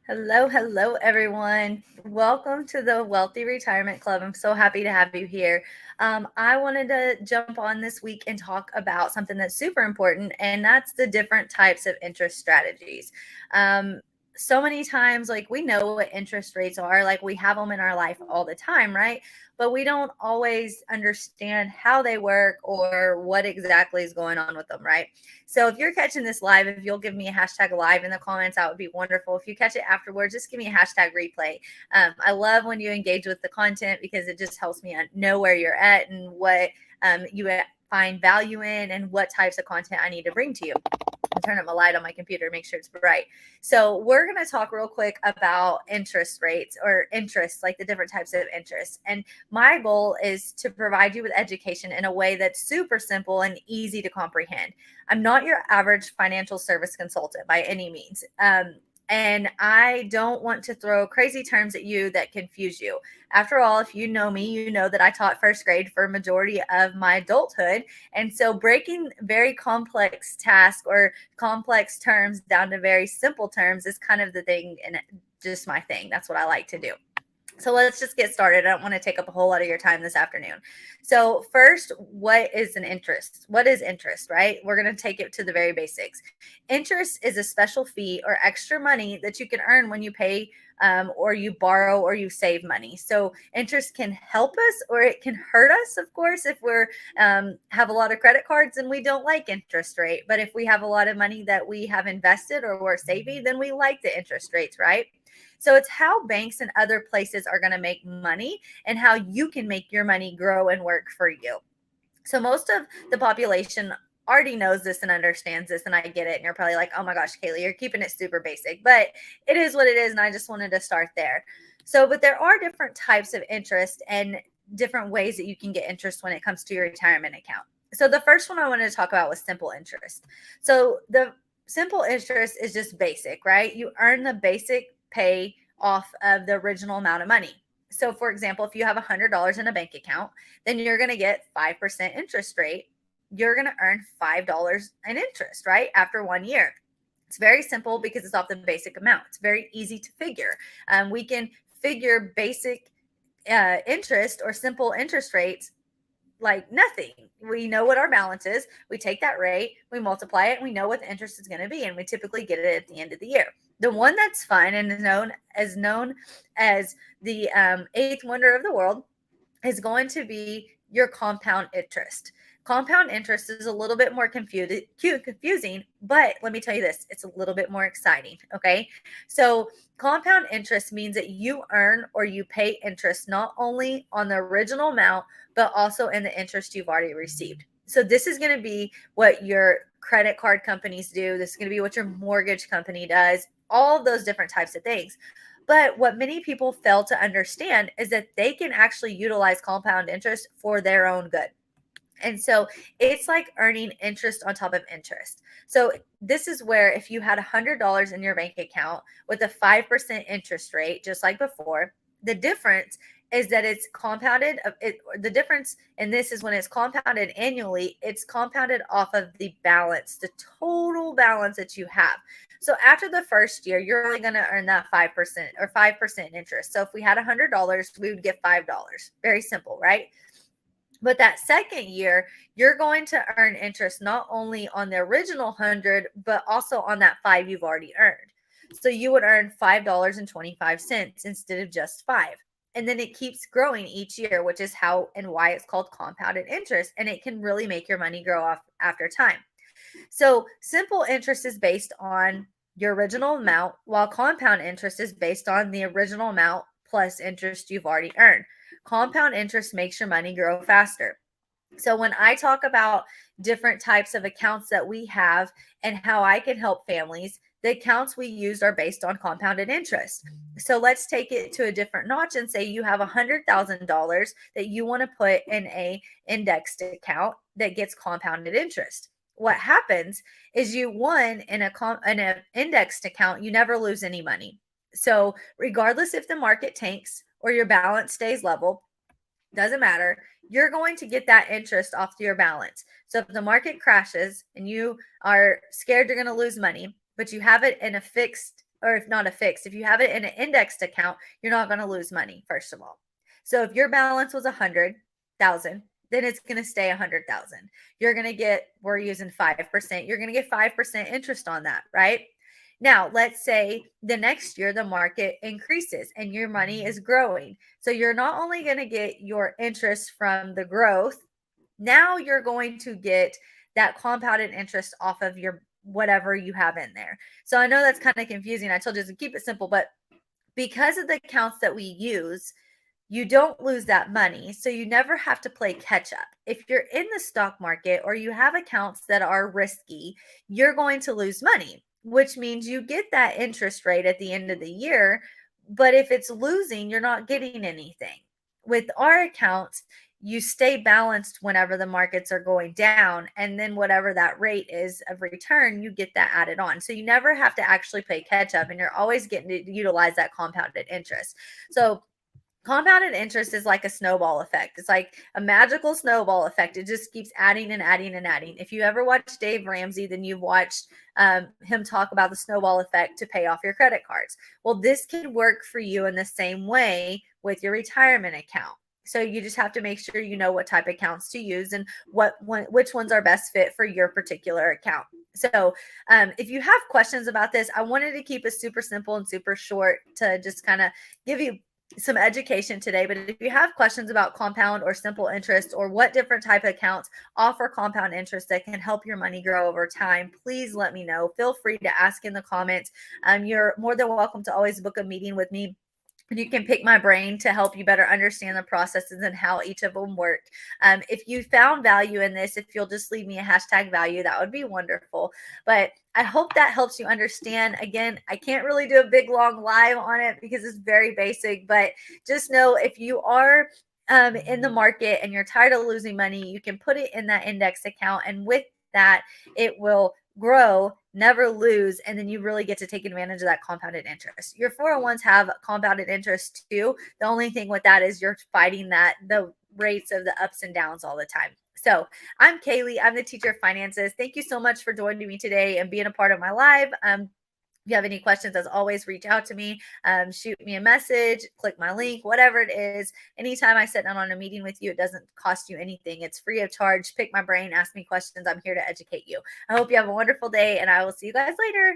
Hello, everyone. Welcome to the Wealthy Retirement Club. I'm so happy to have you here. I wanted to jump on this week and talk about something that's super important, and that's the different types of interest strategies. So many times, like we know what interest rates are, like we have them in our life all the time, right? But we don't always understand how they work or what exactly is going on with them, right? So if you're catching this live, if you'll give me a hashtag live in the comments, that would be wonderful. If you catch it afterwards, just give me a hashtag replay. I love when you engage with the content because it just helps me know where you're at and what you find value in and what types of content I need to bring to you. Turn up my light on my computer, make sure it's bright. So we're going to talk real quick about interest rates or interest, like the different types of interest. And my goal is to provide you with education in a way that's super simple and easy to comprehend. I'm not your average financial service consultant by any means. And I don't want to throw crazy terms at you that confuse you. After all, if you know me, you know that I taught first grade for a majority of my adulthood. And so breaking very complex tasks or complex terms down to very simple terms is kind of the thing and just my thing. That's what I like to do. So let's just get started. I don't want to take up a whole lot of your time this afternoon. So first, what is an interest? What is interest, right? We're going to take it to the very basics. Interest is a special fee or extra money that you can earn when you pay or you borrow or you save money. So interest can help us or it can hurt us, of course, if we're have a lot of credit cards and we don't like interest rate. But if we have a lot of money that we have invested or we're saving, then we like the interest rates, right? So it's how banks and other places are going to make money and how you can make your money grow and work for you. So most of the population already knows this and understands this, and I get it. And you're probably like, oh my gosh, Kaylee, you're keeping it super basic, but it is what it is. And I just wanted to start there. So, but there are different types of interest and different ways that you can get interest when it comes to your retirement account. So the first one I wanted to talk about was simple interest. So the simple interest is just basic, right? You earn the basic pay off of the original amount of money. So, for example, if you have $100 in a bank account, then you're going to get 5% interest rate. You're going to earn $5 in interest, right? After 1 year. It's very simple because it's off the basic amount. It's very easy to figure. We can figure basic interest or simple interest rates like nothing. We know what our balance is. We take that rate, we multiply it, and we know what the interest is going to be, and we typically get it at the end of the year. The one that's fun and is known as the eighth wonder of the world is going to be your compound interest. Compound interest is a little bit more confusing, but let me tell you this, it's a little bit more exciting. Okay. So, compound interest means that you earn or you pay interest not only on the original amount, but also in the interest you've already received. So, this is going to be what your credit card companies do. This is going to be what your mortgage company does, all of those different types of things. But what many people fail to understand is that they can actually utilize compound interest for their own good. And so it's like earning interest on top of interest. So this is where if you had $100 in your bank account with a 5% interest rate, just like before, the difference is that it's compounded. The difference in this is when it's compounded annually, it's compounded off of the balance, the total balance that you have. So after the first year, you're only going to earn that 5% or 5% interest. So if we had $100, we would get $5. Very simple, right? But that second year, you're going to earn interest not only on the original 100, but also on that 5 you've already earned. So you would earn $5.25 instead of just 5. And then it keeps growing each year, which is how and why it's called compounded interest. And it can really make your money grow off after time. So simple interest is based on your original amount, while compound interest is based on the original amount plus interest you've already earned. Compound interest makes your money grow faster. So when I talk about different types of accounts that we have and how I can help families, the accounts we use are based on compounded interest. So let's take it to a different notch and say you have $100,000 that you want to put in a indexed account that gets compounded interest. What happens is you won in an indexed account, you never lose any money. So regardless if the market tanks or your balance stays level, doesn't matter. You're going to get that interest off your balance. So if the market crashes and you are scared you're going to lose money, but you have it in a fixed or if not a fixed, if you have it in an indexed account, you're not going to lose money, first of all. So if your balance was 100,000, then it's going to stay 100,000. You're going to get, we're using 5%, you're going to get 5% interest on that, right? Now, let's say the next year the market increases and your money is growing. So you're not only going to get your interest from the growth, now you're going to get that compounded interest off of your whatever you have in there. So I know that's kind of confusing. I told you to keep it simple, but because of the accounts that we use, you don't lose that money. So you never have to play catch up. If you're in the stock market or you have accounts that are risky, you're going to lose money, which means you get that interest rate at the end of the year. But if it's losing, you're not getting anything. With our accounts, you stay balanced whenever the markets are going down. And then whatever that rate is of return, you get that added on. So you never have to actually play catch up and you're always getting to utilize that compounded interest. So compounded interest is like a snowball effect. It's like a magical snowball effect. It just keeps adding and adding and adding. If you ever watched Dave Ramsey, then you've watched him talk about the snowball effect to pay off your credit cards. Well, this can work for you in the same way with your retirement account. So you just have to make sure you know what type of accounts to use and which ones are best fit for your particular account. So if you have questions about this, I wanted to keep it super simple and super short to just kind of give you some education today. But if you have questions about compound or simple interest or what different type of accounts offer compound interest that can help your money grow over time, please let me know. Feel free to ask in the comments. You're more than welcome to always book a meeting with me. You can pick my brain to help you better understand the processes and how each of them work. If you found value in this, if you'll just leave me a hashtag value, that would be wonderful. But I hope that helps you understand. Again, I can't really do a big long live on it because it's very basic, but just know if you are in the market and you're tired of losing money, you can put it in that index account. And with that, it will grow, never lose, and then you really get to take advantage of that compounded interest. Your 401s have compounded interest too. The only thing with that is you're fighting the rates of the ups and downs all the time. So I'm Kaylee. I'm the teacher of finances. Thank you so much for joining me today and being a part of my live. If you have any questions, as always, reach out to me, shoot me a message, click my link, whatever it is. Anytime I sit down on a meeting with you, it doesn't cost you anything. It's free of charge. Pick my brain, ask me questions. I'm here to educate you. I hope you have a wonderful day, and I will see you guys later.